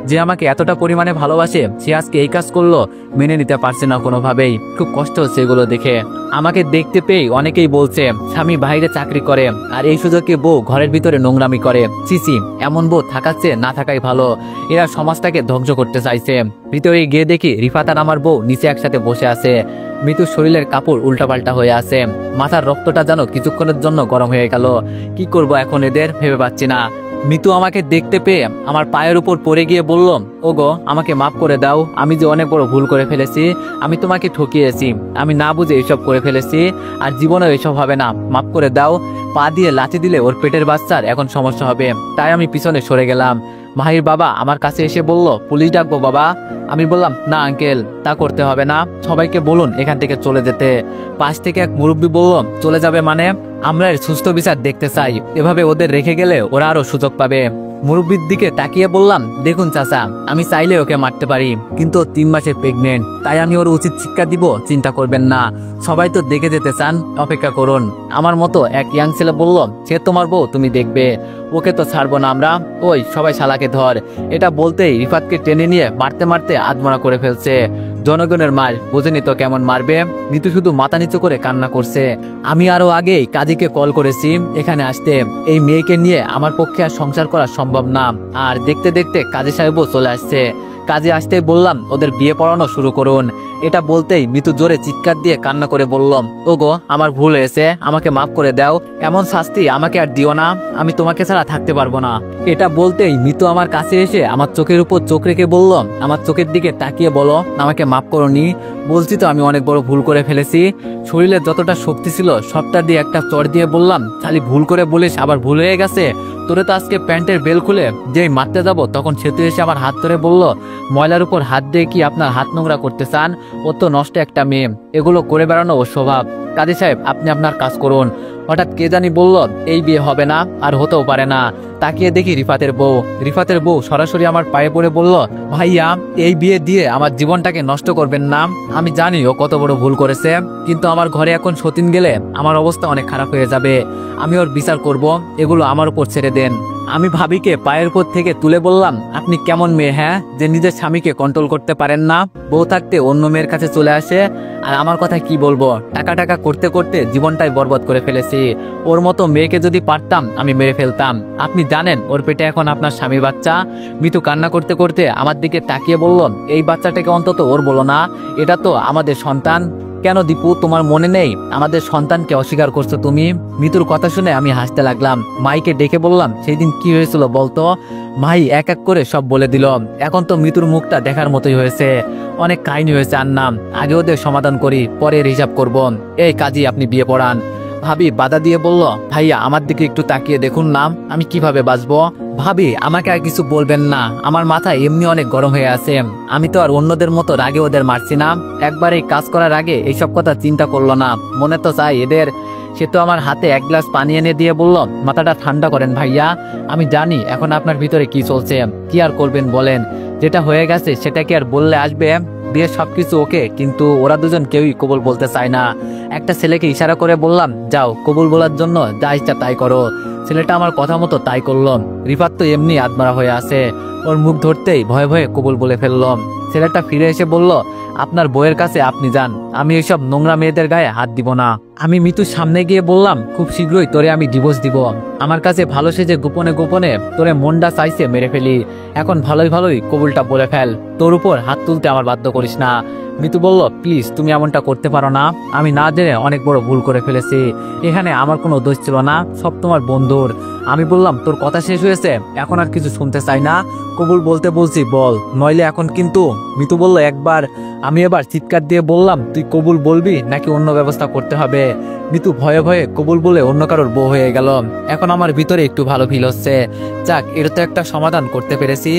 যে আমাকে এতটা পরিমাণে ভালোবাসে, সে আজকে এই কাজ করলো, মেনে নিতে পারছে না কোনোভাবেই। খুব কষ্ট হচ্ছে এগুলো দেখে। আমাকে দেখতে পেয়ে অনেকেই বলছে স্বামী বাইরে চাকরি করে, আর এই সুযোগে বউ ঘরের ভিতরে নোংরামি করে। সিসি, এমন বউ থাকাচ্ছে না থাকাই ভালো। এরা সমাজটাকে ধ্বংস করতে চাইছে। ভিতরে গিয়ে দেখি রিফাত আর আমার বউ নিচে একসাথে বসে আছে। মৃত্যুর শরীরের কাপড় উল্টাপাল্টা হয়ে আছে। মাথার রক্তটা যেন কিছুক্ষণের জন্য গরম হয়ে গেল। কি করব এখন এদের ভেবে পাচ্ছি না। মিতু আমাকে দেখতে পেয়ে আমার পায়ের উপর পড়ে গিয়ে বলল, ওগো আমাকে মাফ করে দাও, আমি যে অনেক বড় ভুল করে ফেলেছি, আমি তোমাকে ঠকিয়েছি, আমি না বুঝে এসব করে ফেলেছি, আর জীবনেও এসব হবে না, মাফ করে দাও। পা দিয়ে লাথি দিলে ওর পেটের বাচ্চার এখন সমস্যা হবে, তাই আমি পিছনে সরে গেলাম। মাহির বাবা আমার কাছে এসে বলল, পুলিশ ডাকবো বাবা? আমি বললাম, না আঙ্কেল, তা করতে হবে না, সবাইকে বলুন এখান থেকে চলে যেতে। পাশ থেকে এক মুরব্বী বলল, চলে যাবে মানে? আমরা এর সুস্থ বিচার দেখতে চাই, এভাবে ওদের রেখে গেলে ওরা আরো সুযোগ পাবে। মুরব্বীর দিকে তাকিয়ে বললাম, দেখুন চাচা, আমি চাইলে ওকে মারতে পারি, কিন্তু 3 মাসের প্রেগনেন্ট, তাই আমি ওর উচিত শিক্ষা দিব, চিন্তা করবেন না। সবাই তো দেখে যেতে চান, অপেক্ষা করুন। আমার মতো এক ইয়াং ছেলে বলল, সে তোমার বউ, তুমি দেখবে, ওকে তো ছাড়বো না আমরা। ওই সবাই শালাকে ধর। এটা বলতেই রিফাতকে টেনে নিয়ে মারতে মারতে আধমরা করে ফেলছে। জনগণের মার বোঝেনি তো কেমন মারবে। মিতু শুধু মাথা নিচু করে কান্না করছে। আমি আরো আগেই কাজীকে কল করেছি এখানে আসতে। এই মেয়েকে নিয়ে আমার পক্ষে আর সংসার করা সম্ভব না। আর দেখতে দেখতে কাজী সাহেবও চলে আসছে। কাজে আসতে বললাম, ওদের বিয়ে পড়ানো শুরু করুন। এটা বলতেই মিতু জোরে চিৎকার দিয়ে কান্না করে বলল, ওগো আমার ভুল হয়েছে, আমাকে মাফ করে দাও, এমন শাস্তি আমাকে আর দিও না, আমি তোমাকে ছাড়া থাকতে পারবো না। এটা বলতেই মিতু আমার কাছে এসে আমার চোখের উপর চোখ রেখে বলল, আমার চোখের দিকে তাকিয়ে বলো, আমাকে মাফ করোনি। বলছি তো আমি অনেক বড় ভুল করে ফেলেছি। শরীরে যতটা শক্তি ছিল সবটা দিয়ে একটা চড় দিয়ে বললাম, খালি ভুল করে বলিস আবার ভুল হয়ে গেছে। তোরে তো আজকে প্যান্টের বেল খুলে যেই মারতে যাব, তখন সেতু এসে আমার হাত ধরে বলল, ময়লার উপর হাত দিয়ে কি আপনার হাত নোংরা করতে চান? ও তো নষ্ট একটা মেয়ে, এগুলো করে বেড়ানো ওর স্বভাব। কাজী সাহেব, আপনি আপনার কাজ করুন। হঠাৎ কে জানি বলল, এই বিয়ে হবে না, আর হতেও পারে না। তাকিয়ে দেখি রিফাতের বউ। রিফাতের বউ সরাসরি আমার পায়ে পড়ে বলল, ভাইয়া এই বিয়ে দিয়ে আমার জীবনটাকে নষ্ট করবেন না। আমি জানি ও কত বড় ভুল করেছে, কিন্তু আমার ঘরে এখন সতীন গেলে আমার অবস্থা অনেক খারাপ হয়ে যাবে। আমি ওর বিচার করব, এগুলো আমার উপর ছেড়ে দেন। আমি ভাবিকে পায়ের উপর থেকে তুলে বললাম, আপনি কেমন মেয়ে হ্যাঁ, যে নিজের স্বামীকে কন্ট্রোল করতে পারেন না? বউ থাকতে অন্য মেয়ের কাছে চলে আসে। আর আমার কথা কি বলবো, টাকা টাকা করতে করতে জীবনটাই বরবাদ করে ফেলেছি। ওর মতো মেয়েকে যদি পারতাম আমি মেরে ফেলতাম। আপনি জানেন ওর পেটে এখন আপনার স্বামীর বাচ্চা। মিতু কান্না করতে করতে আমার দিকে তাকিয়ে বলল, এই বাচ্চাটাকে অন্তত ওর বলো না, এটা তো আমাদের সন্তান। কেন দীপু, তোমার মনে নেই আমাদের সন্তানকে অস্বীকার করছো তুমি? মিতুর কথা শুনে আমি হাসতে লাগলাম। মাইকে ডেকে বললাম, সেই দিন কি হয়েছিল বলতো? মাই এক এক করে সব বলে দিল। এখন তো মিতুর মুখটা দেখার মতোই হয়েছে। অনেক কাহিনী হয়েছে, আর নাম আগে ওদের সমাধান করি, পরের হিসাব করব। এই কাজী, আপনি বিয়ে পড়ান। ভাবি বাধা দিয়ে বলল, ভাইয়া আমার দিকে একটু তাকিয়ে দেখুন না, আমি কিভাবে বাঁচবো। ভাবি আমাকে আর কিছু বলবেন না, আমার মাথা এমনি অনেক গরম হয়ে আছে। আমি তো আর অন্যদের মতো রাগে ওদের মারছি না। একবার এই কাজ করার আগে এইসব কথা চিন্তা করলো না, মনে তো চাই এদের। সে তো আমার হাতে এক গ্লাস পানি এনে দিয়ে বলল, মাথাটা ঠান্ডা করেন ভাইয়া, আমি জানি এখন আপনার ভিতরে কি চলছে। কি আর করবেন বলেন, যেটা হয়ে গেছে সেটা কি আর বললে আসবে? বিয়ে সবকিছু ওকে, কিন্তু ওরা দুজন কেউই কবুল বলতে চায় না। একটা ছেলেকে ইশারা করে বললাম, যাও কবুল বলার জন্য যা ইচ্ছা তাই করো। ছেলেটা আমার কথা মতো তাই করলো। রিফাত তো এমনি আদমারা হয়ে আছে, ওর মুখ ধরতেই ভয়ে ভয়ে কবুল বলে ফেললাম। ছেলেটা ফিরে এসে বলল, আপনার বইয়ের কাছে আপনি যান, আমি এইসব নোংরা মেয়েদের গায়ে হাত দিব না। আমি মিতুর সামনে গিয়ে বললাম, খুব শীঘ্রই তোরে আমি ডিভোর্স দিব। আমার কাছে ভালো সেজে গোপনে গোপনে তোরে মনটা চাইছে মেরে ফেলি। এখন ভালোই ভালোই কবুলটা বলে ফেল, তোর উপর হাত তুলতে আমার বাধ্য করিস না। মিতু বলল, প্লিজ তুমি এমনটা করতে পারো না, আমি না জেনে অনেক বড় ভুল করে ফেলেছি। এখানে আমার কোনো দোষ ছিল না, সব তোমার বন্ধুর। আমি বললাম, তোর কথা শেষ হয়েছে, এখন আর কিছু শুনতে চাই না, কবুল বলতে বলছি বল, নইলে এখন কিন্তু। মিতু বলল, একবার। আমি এবার চিৎকার দিয়ে বললাম, তুই কবুল বলবি নাকি অন্য ব্যবস্থা করতে হবে? মিতু ভয়ে ভয়ে কবুল বলে অন্য কারোর বউ হয়ে গেল। এখন আমার ভিতরে একটু ভালো ফিল হচ্ছে। যাক, এটা তো একটা সমাধান করতে পেরেছি।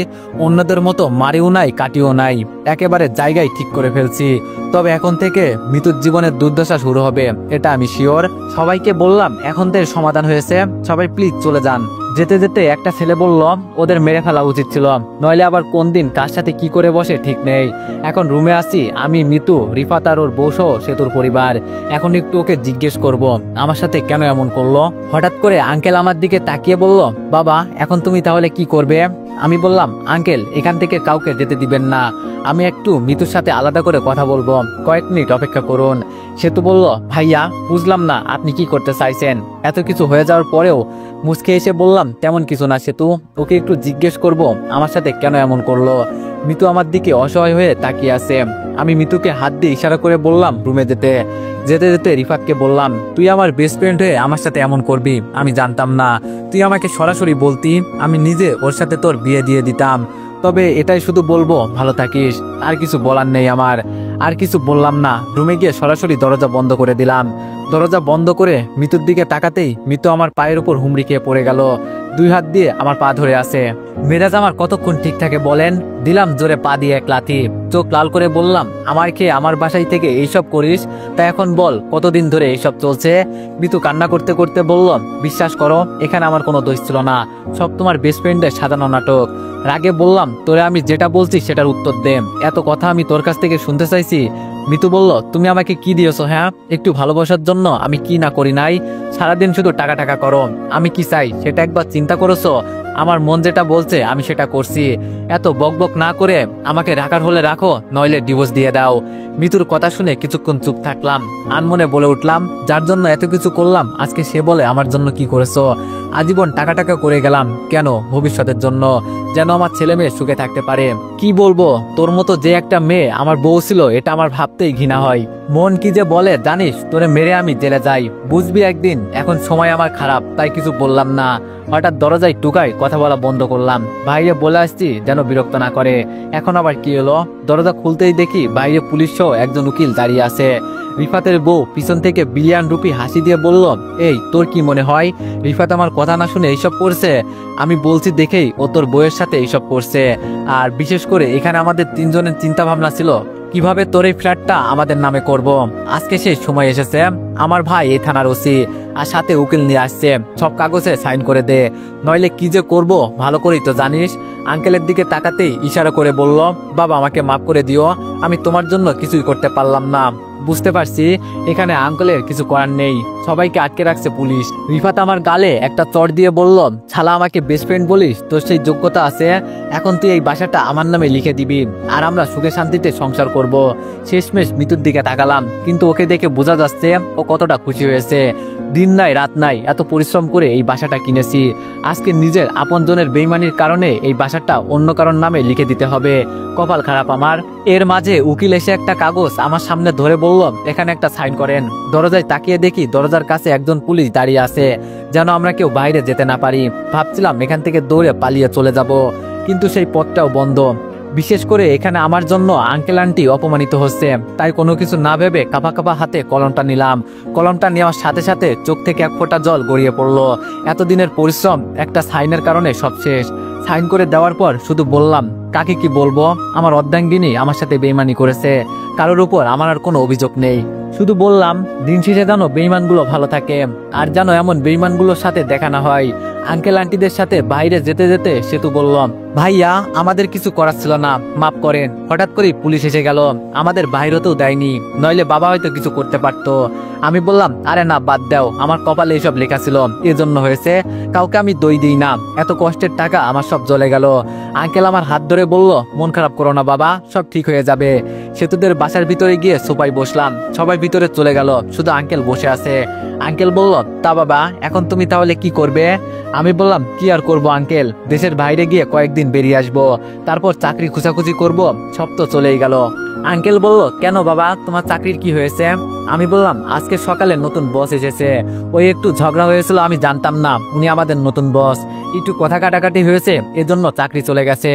অন্যদের মতো মারিও নাই কাটিও নাই, একেবারে জায়গায় ঠিক করে ফেলছি। তবে এখন থেকে মিতুর জীবনের দুর্দশা শুরু হবে, এটা আমি শিওর। সবাইকে বললাম এখন থেকে সমাধান হয়েছে, সবাই প্লিজ চলে যান। যেতে যেতে একটা ছেলে বলল, ওদের মেরে ফেলা উচিত ছিল, নইলে আবার কোন দিন কার সাথে কি করে বসে ঠিক নেই। এখন রুমে আসি আমি, মিতু, রিফাত আর ওর বউসহ সেতুর পরিবার। এখন একটু ওকে জিজ্ঞেস করব আমার সাথে কেন এমন করলো। হঠাৎ করে আঙ্কেল আমার দিকে তাকিয়ে বলল, বাবা এখন তুমি তাহলে কি করবে? আমি বললাম, আঙ্কেল এখান থেকে কাউকে যেতে দিবেন না, আমি একটু মিতুর সাথে আলাদা করে কথা বলবো, কয়েক মিনিট অপেক্ষা করুন। সেতু বলল, ভাইয়া বুঝলাম না আপনি কি করতে চাইছেন। এত কিছু হয়ে যাওয়ার পরেও মুচকে এসে বললাম, তেমন কিছু না সেতু, ওকে একটু জিজ্ঞেস করব আমার সাথে কেন এমন করলো। মিতু আমার দিকে অসহায় হয়ে তাকিয়ে আছে। আমি মিতুকে হাত দিয়ে ইশারা করে বললাম রুমে যেতে। যেতে যেতে রিফাতকে বললাম, তুই আমার বেস্ট ফ্রেন্ড হয়ে আমার সাথে এমন করবি আমি জানতাম না। তুই আমাকে সরাসরি বলতি, আমি নিজে ওর সাথে তোর বিয়ে দিয়ে দিতাম। তবে এটাই শুধু বলবো, ভালো থাকিস। আর কিছু বলার নেই আমার। আর কিছু বললাম না, রুমে গিয়ে সরাসরি দরজা বন্ধ করে দিলাম। দরজা বন্ধ করে মিতুর দিকে তাকাতেই মিতু আমার পায়ের উপর হুমড়ি খেয়ে পড়ে গেল। 2 হাত দিয়ে আমার পা ধরে আছে। মেজাজ আমার কতক্ষণ ঠিক থাকে বলেন? দিলাম জোরে পা দিয়ে এক লাথি। চোখ লাল করে বললাম, আমার খেয়ে আমার বাসায় থেকে এইসব করিস? তা এখন বল, কতদিন ধরে এইসব চলছে? মিতু কান্না করতে করতে বলল, বিশ্বাস করো এখানে আমার কোনো দোষ ছিল না, সব তোমার বেস্ট ফ্রেন্ডের সাজানো নাটক। রাগে বললাম, তোরে আমি যেটা বলছি সেটার উত্তর দে, এত কথা আমি তোর কাছ থেকে শুনতে চাইছি? মিতু বলল, তুমি আমাকে কি দিয়েছো? হ্যাঁ, একটু ভালোবাসার জন্য আমি কি না করি নাই? সারাদিন শুধু টাকা টাকা করো। আমি কি চাই সেটা একবার চিন্তা করেছো? আমার মন যেটা বলছে আমি সেটা করছি। এত বকবক না করে আমাকে রাখার হলে রাখো, নইলে ডিভোর্স দিয়ে দাও। মিতুর কথা শুনে কিছুক্ষণ চুপ থাকলাম। আনমনে বলে উঠলাম, যার জন্য এত কিছু করলাম আজকে সে বলে আমার জন্য কি করেছো? আজীবন টাকা টাকা করে গেলাম কেন? ভবিষ্যতের জন্য, যেন আমার ছেলে মেয়ে সুখে থাকতে পারে। কি বলবো, তোর মতো যে একটা মেয়ে আমার বউ ছিল এটা আমার ভাবতেই ঘৃণা হয়। মন কি যে বলে জানিস, তোরে মেরে আমি জেলে যাই, বুঝবি একদিন। এখন সময় আমার খারাপ, তাই কিছু বললাম না। হঠাৎ দরজায় টুকাই কথা বলা বন্ধ করলাম। বাইরে বলে আসছি যেন বিরক্ত না করে। এখন আবার কি হলো? দরজা খুলতেই দেখি বাইরে পুলিশ সহ একজন উকিল দাঁড়িয়ে আছে। রিফাতের বউ পিছন থেকে বিলিয়ন রুপি হাসি দিয়ে বলল, এই তোর কি মনে হয় রিফাত আমার কথা না শুনে এইসব করছে? আমি বলছি দেখেই ও তোর বউয়ের সাথে এইসব করছে। আর বিশেষ করে এখানে আমাদের 3 জনের চিন্তা ভাবনা ছিল কিভাবে তোর এই ফ্ল্যাটটা আমাদের নামে করব। আজকে সেই সময় এসেছে। আমার ভাই এই থানার ওসি, আর সাথে উকিল নিয়ে আসছে। সব কাগজে সাইন করে দে, নইলে কি যে করব ভালো করেই তো জানিস। আঙ্কেলের দিকে তাকাতেই ইশারা করে বলল, বাবা আমাকে মাফ করে দিও, আমি তোমার জন্য কিছুই করতে পারলাম না। বুঝতে পারছি এখানে আঙ্কেলের কিছু করার নেই, সবাইকে আটকে রাখছে পুলিশ। রিফাত আমার গালে একটা চড় দিয়ে বলল, ছালা আমাকে বেস্ট ফ্রেন্ড বলিস? তোর সেই যোগ্যতা আছে? এখন তুই এই বাসাটা আমার নামে লিখে দিবি, আর আমরা সুখে শান্তিতে সংসার করব। শেষমেশ মিতুর দিকে তাকালাম, কিন্তু ওকে দেখে বোঝা যাচ্ছে ও কতটা খুশি হয়েছে। দিন নাই রাত নাই এত পরিশ্রম করে এই বাসাটা কিনেছি, আজকে নিজের আপনজনের বেইমানির কারণে এই বাসাটা অন্য কারোর নামে লিখে দিতে হবে। কপাল খারাপ আমার। এর মাঝে উকিল এসে একটা কাগজ আমার সামনে ধরে বলল, এখানে একটা সাইন করেন। দরজায় তাকিয়ে দেখি দরজার কাছে একজন পুলিশ দাঁড়িয়ে আছে, যেন আমরা কেউ বাইরে যেতে না পারি। ভাবছিলাম এখান থেকে দৌড়ে পালিয়ে চলে যাব, কিন্তু সেই পথটাও বন্ধ। বিশেষ করে এখানে আমার জন্য আঙ্কেল আন্টি অপমানিত হচ্ছে, তাই কোনো কিছু না ভেবে কাঁপা কাঁপা হাতে কলমটা নিলাম। কলমটা নেওয়ার সাথে সাথে চোখ থেকে এক ফোঁটা জল গড়িয়ে পড়লো। এতদিনের পরিশ্রম একটা সাইনের কারণে সব শেষ। সাইন করে দেওয়ার পর শুধু বললাম, কাকে কি বলবো? আমার অর্ধাঙ্গিনী আমার সাথে বেইমানি করেছে, কারোর উপর আমার আর কোনো অভিযোগ নেই। শুধু বললাম, দিন শেষে যেন বেইমানগুলো ভালো থাকে, আর যেন এমন বেইমানগুলোর সাথে দেখা না হয়। আঙ্কেল আন্টিদের সাথে বাইরে যেতে যেতে সেতু বললাম, ভাইয়া আমাদের কিছু করার ছিল না, মাফ করেন। হঠাৎ করে পুলিশ এসে গেল, আমাদের বাইরেতেও দেয়নি, নইলে বাবা হয়তো কিছু করতে পারতো। আমি বললাম, আরে না বাদ দাও, আমার কপালে এসব লেখা ছিল, এজন্য হয়েছে, কাউকে আমি দই দিই না। এত কষ্টের টাকা আমার সব জ্বলে গেল। আঙ্কেল আমার হাত ধরে বলল, মন খারাপ করো না বাবা, সব ঠিক হয়ে যাবে। সেতুদের বাসার ভিতরে গিয়ে সোফায় বসলাম। সবাই ভিতরে চলে গেল, শুধু আঙ্কেল বসে আছে। আঙ্কেল বলল, তা বাবা এখন তুমি তাহলে কি করবে? আমি বললাম, কি আর করব আঙ্কেল, দেশের বাইরে গিয়ে কয়েকদিন বেরিয়ে আসবো, তারপর চাকরি খুঁজাখুঁজি করব। সব তো চলেই গেল। আঙ্কেল বলল, কেন বাবা তোমার চাকরির কি হয়েছে? আমি বললাম, আজকে সকালে নতুন বস এসেছে, ওই একটু ঝগড়া হয়েছিল, আমি জানতাম না উনি আমাদের নতুন বস। একটু কথা কাটাকাটি হয়েছে, এজন্য চাকরি চলে গেছে।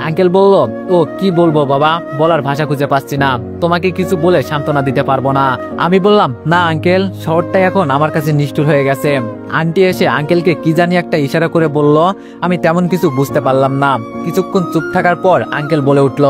আঙ্কেল বলল, ও কি বলবো বাবা, বলার ভাষা খুঁজে পাচ্ছি না, তোমাকে কিছু বলে সান্ত্বনা দিতে পারবো না। আমি বললাম, না আঙ্কেল, শহরটাই এখন আমার কাছে নিষ্ঠুর হয়ে গেছে। আন্টি এসে আঙ্কেলকে কি জানি একটা ইশারা করে বলল, আমি তেমন কিছু বুঝতে পারলাম না। কিছুক্ষণ চুপ থাকার পর আঙ্কেল বলে উঠল,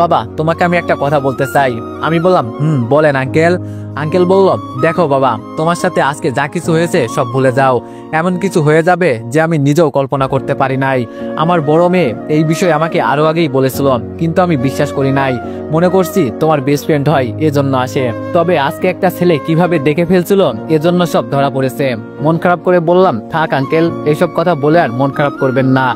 বাবা তোমাকে আমি একটা কথা বলতে চাই। আমি বললাম, বলেন আঙ্কেল। আঙ্কেল বলল, দেখো বাবা, তোমার সাথে আজকে যা কিছু হয়েছে সব ভুলে যাও। এমন কিছু হয়ে যাবে যে আমি নিজেও কল্পনা করতে পারি নাই। আমার বড় মেয়ে এই বিষয়ে আমাকে আরো আগেই বলেছিল, কিন্তু আমি বিশ্বাস করি নাই। মনে করছি তোমার বেস্ট ফ্রেন্ড হয়, এজন্য আসে। তবে আজকে একটা ছেলে কিভাবে দেখে ফেলছিল, এজন্য সব ধরা পড়েছে। মন খারাপ করে বললাম, থাক আঙ্কেল, এইসব কথা বলে আর মন খারাপ করবেন না।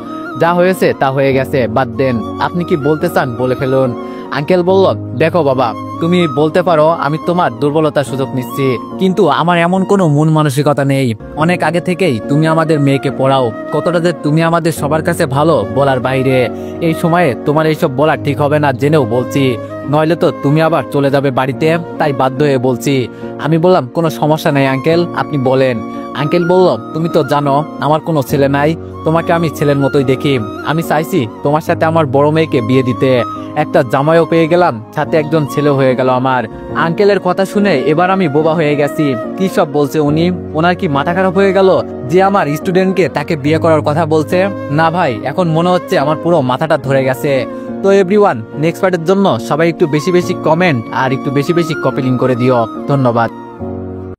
যা হয়েছে তা হয়ে গেছে, বাদ দেন। আপনি কি বলতে চান বলে ফেলুন। আঙ্কেল বলল, দেখো বাবা, তুমি বলতে পারো আমি তোমার দুর্বলতার সুযোগ নিচ্ছি, কিন্তু আমার এমন কোনো মন মানসিকতা নেই। অনেক আগে থেকেই তুমি আমাদের মেয়েকে পড়াও, কতটা যে তুমি আমাদের সবার কাছে ভালো বলার বাইরে। এই সময়ে তোমার এইসব বলা ঠিক হবে না জেনেও বলছি, নইলে তো তুমি আবার চলে যাবে বাড়িতে, তাই বাধ্য হয়ে বলছি। আমি বললাম, কোনো সমস্যা নেই আঙ্কেল, আপনি বলেন। আঙ্কেল বলল, তুমি তো জানো আমার কোনো ছেলে নাই, তোমাকে আমি ছেলের মতোই দেখি। আমি চাইছি তোমার সাথে আমার বড় মেয়েকে বিয়ে দিতে, একটা জামাইও পেয়ে গেলাম, সাথে একজন ছেলে হয়ে গেল আমার। আঙ্কেলের কথা শুনে এবার আমি বোবা হয়ে গেছি। কি সব বলছে উনি? ওনার কি মাথা খারাপ হয়ে গেল যে আমার স্টুডেন্টকে তাকে বিয়ে করার কথা বলছে? না ভাই, এখন মনে হচ্ছে আমার পুরো মাথাটা ধরে গেছে। তো এভরিওয়ান, নেক্সট পার্টের জন্য সবাই একটু বেশি বেশি কমেন্ট আর একটু বেশি বেশি কপি লিঙ্ক করে দিও। ধন্যবাদ।